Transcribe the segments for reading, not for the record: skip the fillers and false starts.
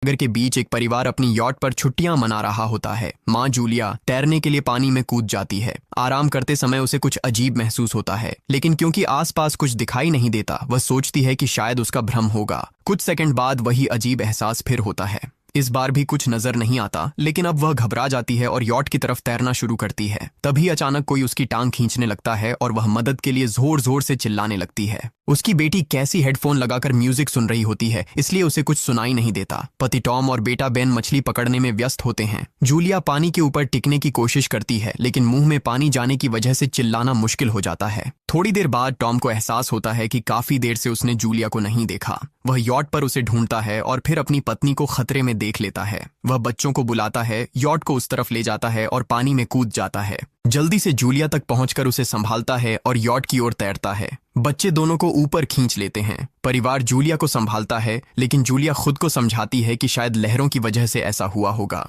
सागर के बीच एक परिवार अपनी यॉट पर छुट्टियां मना रहा होता है। माँ जूलिया तैरने के लिए पानी में कूद जाती है। आराम करते समय उसे कुछ अजीब महसूस होता है, लेकिन क्योंकि आसपास कुछ दिखाई नहीं देता, वह सोचती है कि शायद उसका भ्रम होगा। कुछ सेकंड बाद वही अजीब एहसास फिर होता है। इस बार भी कुछ नजर नहीं आता, लेकिन अब वह घबरा जाती है और यॉट की तरफ तैरना शुरू करती है। तभी अचानक कोई उसकी टांग खींचने लगता है और वह मदद के लिए जोर जोर से चिल्लाने लगती है। उसकी बेटी कैसी हेडफोन लगाकर म्यूजिक सुन रही होती है, इसलिए उसे कुछ सुनाई नहीं देता। पति टॉम और बेटा बेन मछली पकड़ने में व्यस्त होते हैं। जूलिया पानी के ऊपर टिकने की कोशिश करती है, लेकिन मुंह में पानी जाने की वजह से चिल्लाना मुश्किल हो जाता है। थोड़ी देर बाद टॉम को एहसास होता है कि काफी देर से उसने जूलिया को नहीं देखा। वह यॉट पर उसे ढूंढता है और फिर अपनी पत्नी को खतरे में देख लेता है। वह बच्चों को बुलाता है, यॉट को उस तरफ ले जाता है और पानी में कूद जाता है। जल्दी से जूलिया तक पहुंचकर उसे संभालता है और यॉट की ओर तैरता है। बच्चे दोनों को ऊपर खींच लेते हैं। परिवार जूलिया को संभालता है, लेकिन जूलिया खुद को समझाती है कि शायद लहरों की वजह से ऐसा हुआ होगा।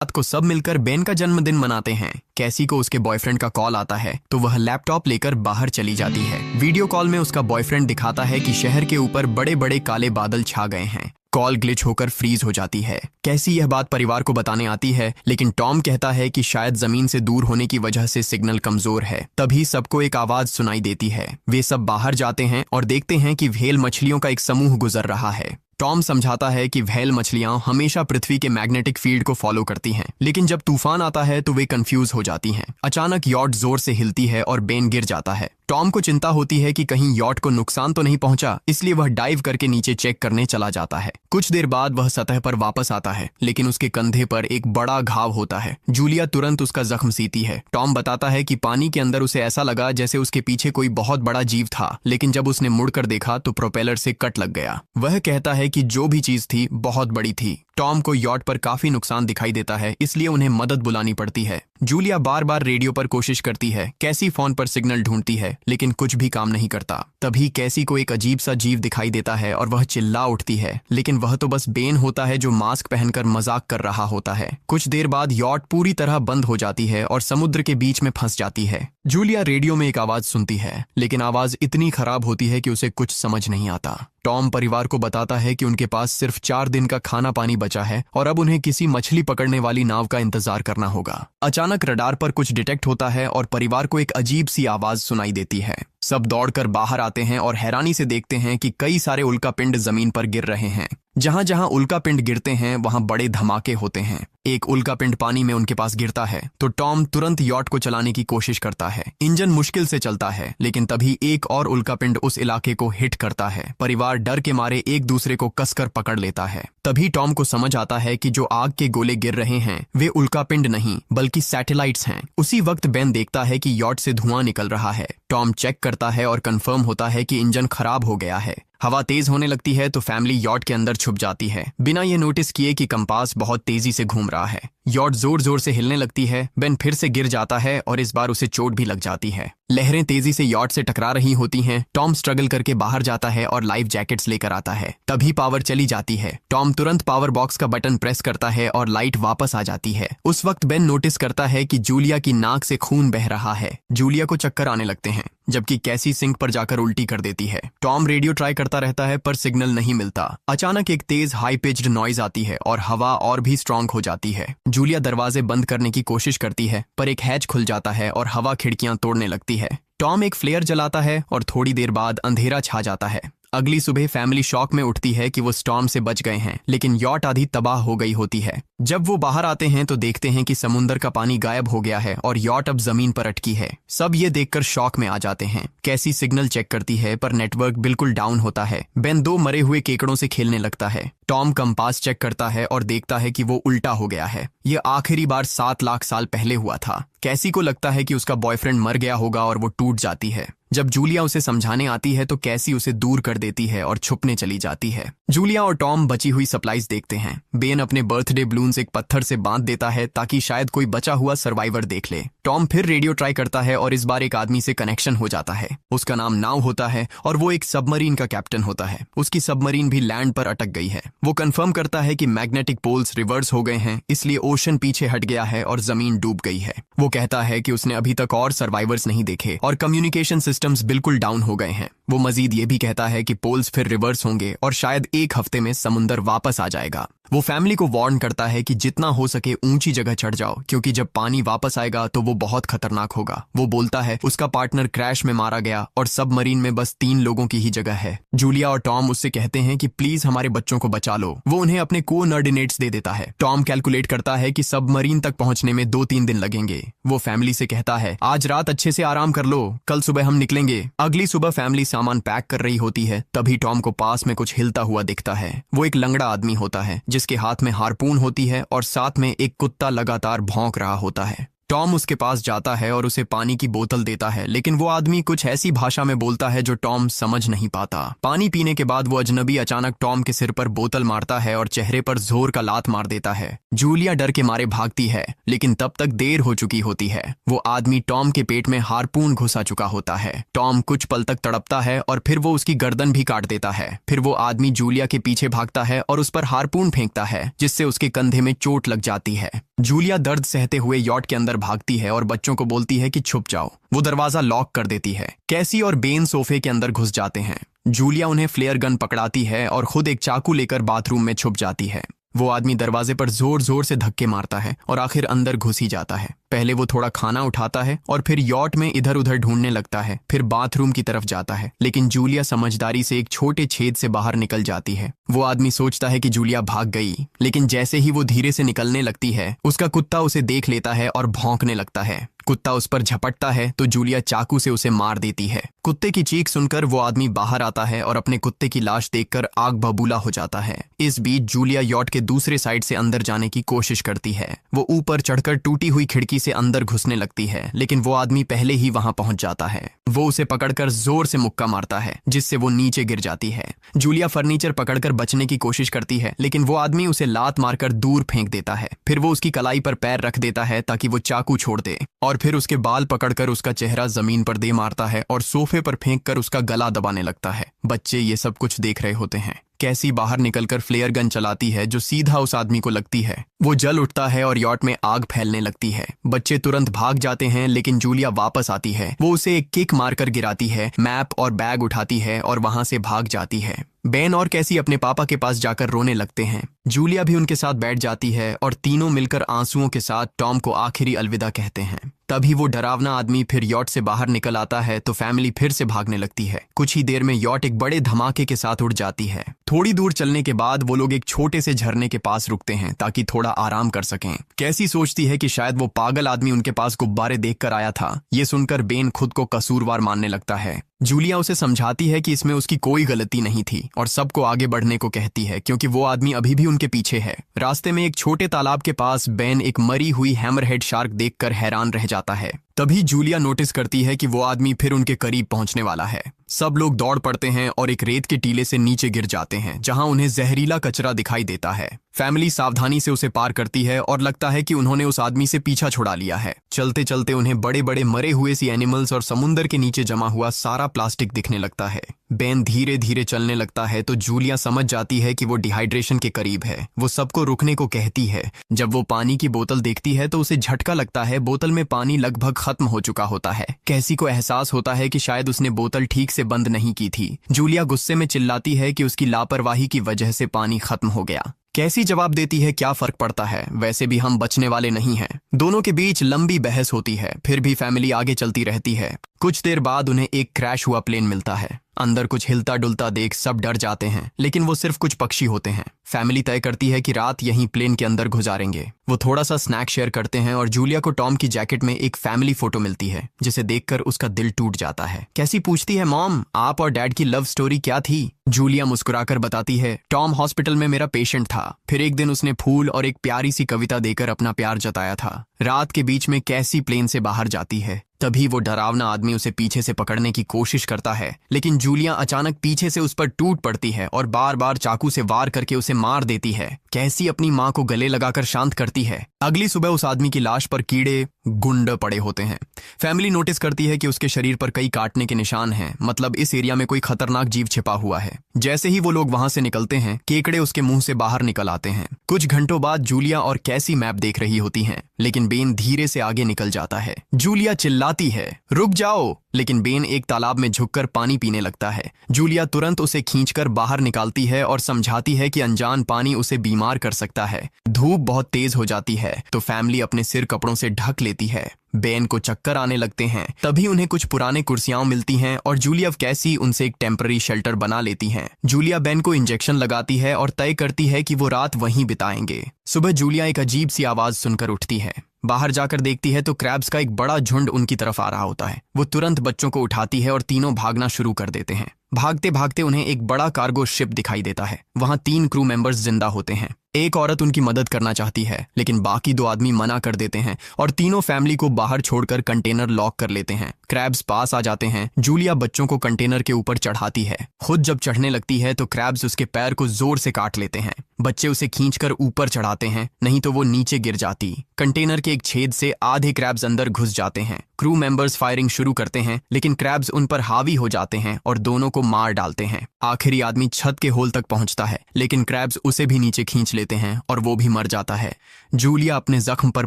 रात को सब मिलकर बेन का जन्मदिन मनाते हैं। कैसी को उसके बॉयफ्रेंड का कॉल आता है, तो वह लैपटॉप लेकर बाहर चली जाती है। वीडियो कॉल में उसका बॉयफ्रेंड दिखाता है कि शहर के ऊपर बड़े बड़े काले बादल छा गए हैं। कॉल ग्लिच होकर फ्रीज हो जाती है। कैसी यह बात परिवार को बताने आती है, लेकिन टॉम कहता है कि शायद जमीन से दूर होने की वजह से सिग्नल कमजोर है। तभी सबको एक आवाज सुनाई देती है। वे सब बाहर जाते हैं और देखते हैं कि व्हेल मछलियों का एक समूह गुजर रहा है। टॉम समझाता है कि व्हेल मछलियां हमेशा पृथ्वी के मैग्नेटिक फील्ड को फॉलो करती हैं, लेकिन जब तूफान आता है तो वे कंफ्यूज हो जाती हैं। अचानक यॉट जोर से हिलती है और बेन गिर जाता है। टॉम को चिंता होती है कि कहीं यॉट को नुकसान तो नहीं पहुंचा, इसलिए वह डाइव करके नीचे चेक करने चला जाता है। कुछ देर बाद वह सतह पर वापस आता है, लेकिन उसके कंधे पर एक बड़ा घाव होता है। जूलिया तुरंत उसका जख्म सीती है। टॉम बताता है कि पानी के अंदर उसे ऐसा लगा जैसे उसके पीछे कोई बहुत बड़ा जीव था, लेकिन जब उसने मुड़कर देखा तो प्रोपेलर से कट लग गया। वह कहता है कि जो भी चीज थी बहुत बड़ी थी। टॉम को यॉट पर काफी नुकसान दिखाई देता है, इसलिए उन्हें मदद बुलानी पड़ती है। जूलिया बार बार रेडियो पर कोशिश करती है। कैसी फोन पर सिग्नल ढूंढती है, लेकिन कुछ भी काम नहीं करता। तभी कैसी को एक अजीब सा जीव दिखाई देता है और वह चिल्ला उठती है, लेकिन वह तो बस बेन होता है जो मास्क पहनकर मजाक कर रहा होता है। कुछ देर बाद यॉट पूरी तरह बंद हो जाती है और समुद्र के बीच में फंस जाती है। जूलिया रेडियो में एक आवाज सुनती है, लेकिन आवाज इतनी खराब होती है कि उसे कुछ समझ नहीं आता। टॉम परिवार को बताता है कि उनके पास सिर्फ 4 दिन का खाना पानी बचा है और अब उन्हें किसी मछली पकड़ने वाली नाव का इंतजार करना होगा। अचानक रडार पर कुछ डिटेक्ट होता है और परिवार को एक अजीब सी आवाज सुनाई देती है। सब दौड़कर बाहर आते हैं और हैरानी से देखते हैं कि कई सारे उल्कापिंड जमीन पर गिर रहे हैं। जहां जहां उल्कापिंड गिरते हैं वहां बड़े धमाके होते हैं। एक उल्कापिंड पानी में उनके पास गिरता है तो टॉम तुरंत यॉट को चलाने की कोशिश करता है। इंजन मुश्किल से चलता है, लेकिन तभी एक और उल्कापिंड उस इलाके को हिट करता है। परिवार डर के मारे एक दूसरे को कसकर पकड़ लेता है। तभी टॉम को समझ आता है कि जो आग के गोले गिर रहे हैं वे उल्कापिंड नहीं बल्कि सैटेलाइट्स हैं। उसी वक्त बेन देखता है कि यॉट से धुआं निकल रहा है। टॉम चेक करता है और कंफर्म होता है कि इंजन खराब हो गया है। हवा तेज होने लगती है तो फैमिली यॉट के अंदर छुप जाती है, बिना ये नोटिस किए कि कंपास बहुत तेजी से घूम रहा है। यॉट जोर जोर से हिलने लगती है। बेन फिर से गिर जाता है और इस बार उसे चोट भी लग जाती है। लहरें तेजी से यॉट से टकरा रही होती हैं। टॉम स्ट्रगल करके बाहर जाता है और लाइफ जैकेट्स लेकर आता है। तभी पावर चली जाती है। टॉम तुरंत पावर बॉक्स का बटन प्रेस करता है और लाइट वापस आ जाती है। उस वक्त बेन नोटिस करता है कि जूलिया की नाक से खून बह रहा है। जूलिया को चक्कर आने लगते हैं, जबकि कैसी सिंक पर जाकर उल्टी कर देती है। टॉम रेडियो ट्राई करता रहता है पर सिग्नल नहीं मिलता। अचानक एक तेज हाई पिच्ड नॉइज आती है और हवा और भी स्ट्रांग हो जाती है। जूलिया दरवाजे बंद करने की कोशिश करती है, पर एक हैच खुल जाता है और हवा खिड़कियां तोड़ने लगती है। टॉम एक फ्लेयर जलाता है और थोड़ी देर बाद अंधेरा छा जाता है। अगली सुबह फैमिली शॉक में उठती है कि वो स्टॉर्म से बच गए हैं, लेकिन यॉट आधी तबाह हो गई होती है। जब वो बाहर आते हैं तो देखते हैं कि समुद्र का पानी गायब हो गया है और यॉट अब जमीन पर अटकी है। सब ये देखकर शॉक में आ जाते हैं। कैसी सिग्नल चेक करती है पर नेटवर्क बिल्कुल डाउन होता है। बेन 2 मरे हुए केकड़ों से खेलने लगता है। टॉम कंपास चेक करता है और देखता है कि वो उल्टा हो गया है। ये आखिरी बार 7 लाख साल पहले हुआ था। कैसी को लगता है कि उसका बॉयफ्रेंड मर गया होगा और वो टूट जाती है। जब जूलिया उसे समझाने आती है तो कैसी उसे दूर कर देती है और छुपने चली जाती है। जूलिया और टॉम बची हुई सप्लाईज देखते हैं। बेन अपने बर्थडे बलून्स एक पत्थर से बांध देता है ताकि शायद कोई बचा हुआ सर्वाइवर देख ले। टॉम फिर रेडियो ट्राई करता है और इस बार एक आदमी से कनेक्शन हो जाता है। उसका नाम नाव होता है और वो एक सबमरीन का कैप्टन होता है। उसकी सबमरीन भी लैंड पर अटक गई है। वो कंफर्म करता है कि मैग्नेटिक पोल्स रिवर्स हो गए हैं, इसलिए ओशन पीछे हट गया है और जमीन डूब गई है। वो कहता है कि उसने अभी तक और सर्वाइवर्स नहीं देखे और कम्युनिकेशन सिस्टम्स बिल्कुल डाउन हो गए हैं। वो मजीद ये भी कहता है कि पोल्स फिर रिवर्स होंगे और शायद एक हफ्ते में समुंदर वापस आ जाएगा। वो फैमिली को वार्न करता है कि जितना हो सके ऊंची जगह चढ़ जाओ, क्योंकि जब पानी वापस आएगा तो वो बहुत खतरनाक होगा। वो बोलता है उसका पार्टनर क्रैश में मारा गया और सबमरीन में बस 3 लोगों की ही जगह है। जूलिया और टॉम उससे कहते हैं कि प्लीज हमारे बच्चों को बचा लो। वो उन्हें अपने कोऑर्डिनेट्स दे देता है। टॉम कैलकुलेट करता है कि सबमरीन तक पहुंचने में 2-3 दिन लगेंगे। वो फैमिली से कहता है आज रात अच्छे से आराम कर लो, कल सुबह हम निकलेंगे। अगली सुबह फैमिली सामान पैक कर रही होती है, तभी टॉम को पास में कुछ हिलता हुआ दिखता है। वो एक लंगड़ा आदमी होता है जिसके हाथ में हार्पून होती है और साथ में एक कुत्ता लगातार भौंक रहा होता है। टॉम उसके पास जाता है और उसे पानी की बोतल देता है, लेकिन वो आदमी कुछ ऐसी भाषा में बोलता है जो टॉम समझ नहीं पाता। पानी पीने के बाद वो अजनबी अचानक टॉम के सिर पर बोतल मारता है और चेहरे पर जोर का लात मार देता है। जूलिया डर के मारे भागती है, लेकिन तब तक देर हो चुकी होती है। वो आदमी टॉम के पेट में हार्पून घुसा चुका होता है। टॉम कुछ पल तक तड़पता है और फिर वो उसकी गर्दन भी काट देता है। फिर वो आदमी जूलिया के पीछे भागता है और उस पर हार्पून फेंकता है, जिससे उसके कंधे में चोट लग जाती है। जूलिया दर्द सहते हुए यॉट के अंदर भागती है और बच्चों को बोलती है कि छुप जाओ। वो दरवाजा लॉक कर देती है। कैसी और बेन सोफे के अंदर घुस जाते हैं। जूलिया उन्हें फ्लेयर गन पकड़ाती है और खुद एक चाकू लेकर बाथरूम में छुप जाती है। वो आदमी दरवाजे पर जोर जोर से धक्के मारता है और आखिर अंदर घुस ही जाता है। पहले वो थोड़ा खाना उठाता है और फिर यॉट में इधर उधर ढूंढने लगता है, फिर बाथरूम की तरफ जाता है, लेकिन जूलिया समझदारी से एक छोटे छेद से बाहर निकल जाती है। वो आदमी सोचता है कि जूलिया भाग गई, लेकिन जैसे ही वो धीरे से निकलने लगती है, उसका कुत्ता उसे देख लेता है और भौंकने लगता है। कुत्ता उस पर झपटता है तो जूलिया चाकू से उसे मार देती है। कुत्ते की चीख सुनकर वो आदमी बाहर आता है और अपने कुत्ते की लाश देखकर आग बबूला हो जाता है। इस बीच जूलिया यॉट के दूसरे साइड से अंदर जाने की कोशिश करती है। वो ऊपर चढ़कर टूटी हुई खिड़की से अंदर घुसने लगती है, लेकिन वो आदमी पहले ही वहां पहुंच जाता है। वो उसे पकड़कर जोर से मुक्का मारता है, जिससे वो नीचे गिर जाती है। जूलिया फर्नीचर पकड़कर बचने की कोशिश करती है, लेकिन वो आदमी उसे लात मारकर दूर फेंक देता है। फिर वो उसकी कलाई पर पैर रख देता है ताकि वो चाकू छोड़ दे, और फिर उसके बाल पकड़कर उसका चेहरा जमीन पर दे मारता है और सोफे पर फेंककर उसका गला दबाने लगता है। बच्चे ये सब कुछ देख रहे होते हैं। कैसी बाहर निकलकर फ्लेयर गन चलाती है जो सीधा उस आदमी को लगती है। वो जल उठता है और यॉट में आग फैलने लगती है। बच्चे तुरंत भाग जाते हैं, लेकिन जूलिया वापस आती है। वो उसे एक किक मारकर गिराती है, मैप और बैग उठाती है और वहां से भाग जाती है। बेन और कैसी अपने पापा के पास जाकर रोने लगते हैं। जूलिया भी उनके साथ बैठ जाती है और तीनों मिलकर आंसुओं के साथ टॉम को आखिरी अलविदा कहते हैं। तभी वो डरावना आदमी फिर यॉट से बाहर निकल आता है तो फैमिली फिर से भागने लगती है। कुछ ही देर में यॉट एक बड़े धमाके के साथ उड़ जाती है। थोड़ी दूर चलने के बाद वो लोग एक छोटे से झरने के पास रुकते हैं ताकि थोड़ा आराम कर सकें। कैसी सोचती है कि शायद वो पागल आदमी उनके पास गुब्बारे देखकर आया था। ये सुनकर बेन खुद को कसूरवार मानने लगता है। जूलिया उसे समझाती है कि इसमें उसकी कोई गलती नहीं थी और सबको आगे बढ़ने को कहती है, क्योंकि वो आदमी अभी भी उनके पीछे है। रास्ते में एक छोटे तालाब के पास बेन एक मरी हुई हैमरहेड शार्क देखकर हैरान रह जाता है। तभी जूलिया नोटिस करती है कि वो आदमी फिर उनके करीब पहुंचने वाला है। सब लोग दौड़ पड़ते हैं और एक रेत के टीले से नीचे गिर जाते हैं, जहां उन्हें जहरीला कचरा दिखाई देता है। फैमिली सावधानी से उसे पार करती है और लगता है कि उन्होंने उस आदमी से पीछा छुड़ा लिया है। चलते चलते उन्हें बड़े बड़े मरे हुए सी एनिमल्स और समुंदर के नीचे जमा हुआ सारा प्लास्टिक दिखने लगता है। बेन धीरे धीरे चलने लगता है तो जूलिया समझ जाती है कि वो डिहाइड्रेशन के करीब है। वो सबको रुकने को कहती है। जब वो पानी की बोतल देखती है तो उसे झटका लगता है। बोतल में पानी लगभग खत्म हो चुका होता है। कैसी को एहसास होता है कि शायद उसने बोतल ठीक से बंद नहीं की थी। जूलिया गुस्से में चिल्लाती है कि उसकी लापरवाही की वजह से पानी खत्म हो गया। कैसी जवाब देती है, क्या फर्क पड़ता है, वैसे भी हम बचने वाले नहीं हैं। दोनों के बीच लंबी बहस होती है, फिर भी फैमिली आगे चलती रहती है। कुछ देर बाद उन्हें एक क्रैश हुआ प्लेन मिलता है। अंदर कुछ हिलता डुलता देख सब डर जाते हैं, लेकिन वो सिर्फ कुछ पक्षी होते हैं। फैमिली तय करती है कि रात यहीं प्लेन के अंदर गुजारेंगे। वो थोड़ा सा स्नैक शेयर करते हैं और जूलिया को टॉम की जैकेट में एक फैमिली फोटो मिलती है, जिसे देखकर उसका दिल टूट जाता है। कैसी पूछती है, मॉम आप और डैड की लव स्टोरी क्या थी? जूलिया मुस्कुराकर बताती है, टॉम हॉस्पिटल में मेरा पेशेंट था। फिर एक दिन उसने फूल और एक प्यारी सी कविता देकर अपना प्यार जताया था। रात के बीच में कैसी प्लेन से बाहर जाती है। तभी वो डरावना आदमी उसे पीछे से पकड़ने की कोशिश करता है, लेकिन जूलिया अचानक पीछे से उस पर टूट पड़ती है और बार बार चाकू से वार करके उसे मार देती है। कैसी अपनी माँ को गले लगाकर शांत करती है। अगली सुबह उस आदमी की लाश पर कीड़े गुंड पड़े होते हैं। फैमिली नोटिस करती है कि उसके शरीर पर कई काटने के निशान हैं, मतलब इस एरिया में कोई खतरनाक जीव छिपा हुआ है। जैसे ही वो लोग वहां से निकलते हैं, केकड़े उसके मुंह से बाहर निकल आते हैं। कुछ घंटों बाद जूलिया और कैसी मैप देख रही होती हैं, लेकिन बेन धीरे से आगे निकल जाता है। जूलिया चिल्लाती है, रुक जाओ, लेकिन बेन एक तालाब में झुककर पानी पीने लगता है। जूलिया तुरंत उसे खींचकर बाहर निकालती है और समझाती है कि अनजान पानी उसे बीमार कर सकता है। धूप बहुत तेज हो जाती है तो फैमिली अपने सिर कपड़ों से ढक लेती है। बेन को चक्कर आने लगते हैं। तभी उन्हें कुछ पुराने कुर्सियां मिलती हैं और जूलिया कैसी उनसे एक टेम्पररी शेल्टर बना लेती हैं। जूलिया बेन को इंजेक्शन लगाती है और तय करती है कि वो रात वहीं बिताएंगे। सुबह जूलिया एक अजीब सी आवाज सुनकर उठती है। बाहर जाकर देखती है तो क्रैब्स का एक बड़ा झुंड उनकी तरफ आ रहा होता है। वो तुरंत बच्चों को उठाती है और तीनों भागना शुरू कर देते हैं। भागते भागते उन्हें एक बड़ा कार्गो शिप दिखाई देता है। वहां 3 क्रू मेंबर्स जिंदा होते हैं। एक औरत उनकी मदद करना चाहती है, लेकिन बाकी 2 आदमी मना कर देते हैं और तीनों फैमिली को बाहर छोड़कर कंटेनर लॉक कर लेते हैं। क्रैब्स पास आ जाते हैं। जूलिया बच्चों को कंटेनर के ऊपर चढ़ाती है। खुद जब चढ़ने लगती है तो क्रैब्स उसके पैर को जोर से काट लेते हैं। बच्चे उसे खींचकर ऊपर चढ़ाते हैं, नहीं तो वो नीचे गिर जाती। कंटेनर के एक छेद से आधे क्रैब्स अंदर घुस जाते हैं। क्रू मेंबर्स फायरिंग शुरू करते हैं, लेकिन क्रैब्स उन पर हावी हो जाते हैं और दोनों को मार डालते हैं। आखिरी आदमी छत के होल तक पहुंचता है, लेकिन क्रैब्स उसे भी नीचे खींच लेते हैं और वो भी मर जाता है। जूलिया अपने जख्म पर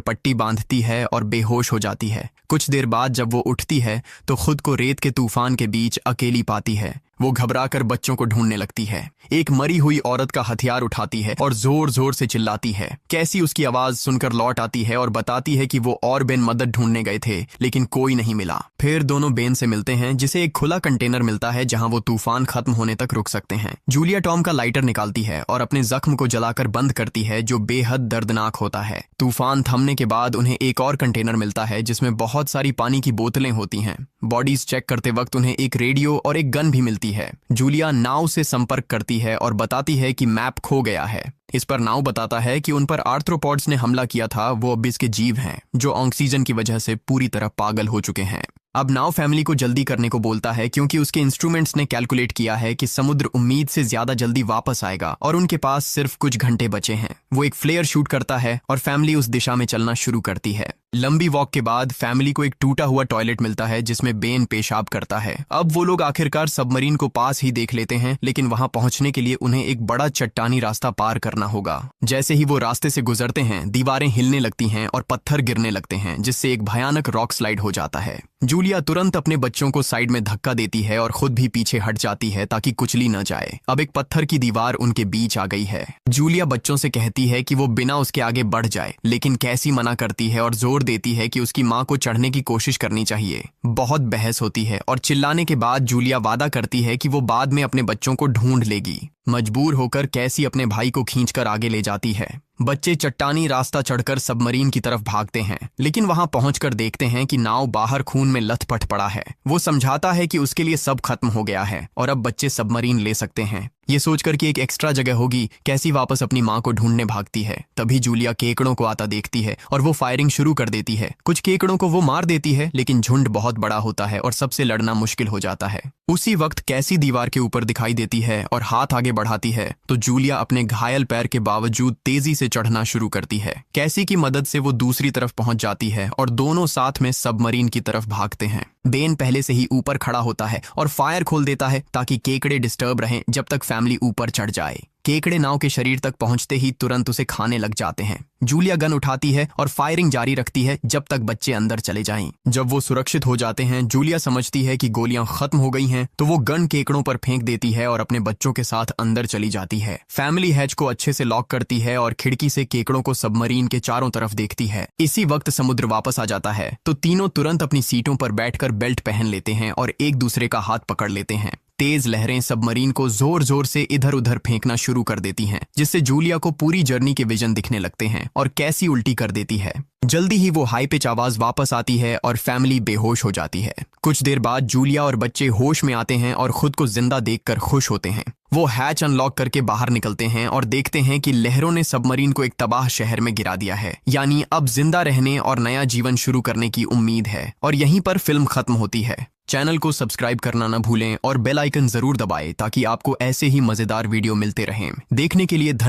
पट्टी बांधती है और बेहोश हो जाती है। कुछ देर बाद जब वो उठती है तो खुद को रेत के तूफान के बीच अकेली पाती है। वो घबराकर बच्चों को ढूंढने लगती है। एक मरी हुई औरत का हथियार उठाती है और जोर जोर से चिल्लाती है। कैसी उसकी आवाज सुनकर लौट आती है और बताती है कि वो और बेन मदद ढूंढने गए थे, लेकिन कोई नहीं मिला। फिर दोनों बेन से मिलते हैं, जिसे एक खुला कंटेनर मिलता है जहां वो तूफान खत्म होने तक रुक सकते हैं। जूलिया टॉम का लाइटर निकालती है और अपने जख्म को जलाकर बंद करती है, जो बेहद दर्दनाक होता है। तूफान थमने के बाद उन्हें एक और कंटेनर मिलता है जिसमें बहुत सारी पानी की बोतलें होती हैं। बॉडीज चेक करते वक्त उन्हें एक रेडियो और एक गन भी मिलती है। जूलिया नाव से संपर्क करती है और बताती है कि मैप खो गया है। इस पर नाव बताता है कि उन पर आर्थ्रोपॉड्स ने हमला किया था। वो अबिस के जीव हैं जो ऑक्सीजन की वजह से पूरी तरह पागल हो चुके हैं। अब नाव फैमिली को जल्दी करने को बोलता है, क्योंकि उसके इंस्ट्रूमेंट्स ने कैलकुलेट किया है कि समुद्र उम्मीद से ज्यादा जल्दी वापस आएगा और उनके पास सिर्फ कुछ घंटे बचे हैं। वो एक फ्लेयर शूट करता है और फैमिली उस दिशा में चलना शुरू करती है। लंबी वॉक के बाद फैमिली को एक टूटा हुआ टॉयलेट मिलता है जिसमें बेन पेशाब करता है। अब वो लोग आखिरकार सबमरीन को पास ही देख लेते हैं, लेकिन वहां पहुंचने के लिए उन्हें एक बड़ा चट्टानी रास्ता पार करना होगा। जैसे ही वो रास्ते से गुजरते हैं, दीवारें हिलने लगती हैं और पत्थर गिरने लगते हैं, जिससे एक भयानक रॉक स्लाइड हो जाता है। जूलिया तुरंत अपने बच्चों को साइड में धक्का देती है और खुद भी पीछे हट जाती है ताकि कुचली न जाए। अब एक पत्थर की दीवार उनके बीच आ गई है। जूलिया बच्चों से कहती है कि वो बिना उसके आगे बढ़ जाए, लेकिन कैसी मना करती है और जोर देती है कि उसकी माँ को चढ़ने की कोशिश करनी चाहिए। बहुत बहस होती है और चिल्लाने के बाद जूलिया वादा करती है कि वो बाद में अपने बच्चों को ढूंढ लेगी। मजबूर होकर कैसी अपने भाई को खींचकर आगे ले जाती है। बच्चे चट्टानी रास्ता चढ़कर सबमरीन की तरफ भागते हैं, लेकिन वहां पहुंचकर देखते हैं कि नाव बाहर खून में लथपथ पड़ा है। वो समझाता है कि उसके लिए सब खत्म हो गया है और अब बच्चे सबमरीन ले सकते हैं। ये सोचकर कि एक एक्स्ट्रा जगह होगी, कैसी वापस अपनी माँ को ढूंढने भागती है। तभी जूलिया केकड़ों को आता देखती है और वो फायरिंग शुरू कर देती है। कुछ केकड़ों को वो मार देती है, लेकिन झुंड बहुत बड़ा होता है और सबसे लड़ना मुश्किल हो जाता है। उसी वक्त कैसी दीवार के ऊपर दिखाई देती है और हाथ आगे बढ़ाती है तो जूलिया अपने घायल पैर के बावजूद तेजी से चढ़ना शुरू करती है। कैसी की मदद से वो दूसरी तरफ पहुंच जाती है और दोनों साथ में सबमरीन की तरफ भागते हैं। बेन पहले से ही ऊपर खड़ा होता है और फायर खोल देता है ताकि केकड़े डिस्टर्ब रहें जब तक फैमिली ऊपर चढ़ जाए। केकड़े नाव के शरीर तक पहुंचते ही तुरंत उसे खाने लग जाते हैं। जूलिया गन उठाती है और फायरिंग जारी रखती है जब तक बच्चे अंदर चले जाएं। जब वो सुरक्षित हो जाते हैं, जूलिया समझती है कि गोलियां खत्म हो गई हैं, तो वो गन केकड़ों पर फेंक देती है और अपने बच्चों के साथ अंदर चली जाती है। फैमिली हैच को अच्छे से लॉक करती है और खिड़की से केकड़ों को सबमरीन के चारों तरफ देखती है। इसी वक्त समुद्र वापस आ जाता है तो तीनों तुरंत अपनी सीटों पर बैठकर बेल्ट पहन लेते हैं और एक दूसरे का हाथ पकड़ लेते हैं। तेज लहरें सबमरीन को जोर जोर से इधर उधर फेंकना शुरू कर देती हैं, जिससे जूलिया को पूरी जर्नी के विजन दिखने लगते हैं और कैसी उल्टी कर देती है। जल्दी ही वो हाई पिच आवाज वापस आती है और फैमिली बेहोश हो जाती है। कुछ देर बाद जूलिया और बच्चे होश में आते हैं और खुद को जिंदा देखकर खुश होते हैं। वो हैच अनलॉक करके बाहर निकलते हैं और देखते हैं कि लहरों ने सबमरीन को एक तबाह शहर में गिरा दिया है, यानी अब जिंदा रहने और नया जीवन शुरू करने की उम्मीद है। और यहीं पर फिल्म खत्म होती है। चैनल को सब्सक्राइब करना न भूलें और बेल आइकन जरूर दबाएं ताकि आपको ऐसे ही मजेदार वीडियो मिलते रहें। देखने के लिए धन्यवाद।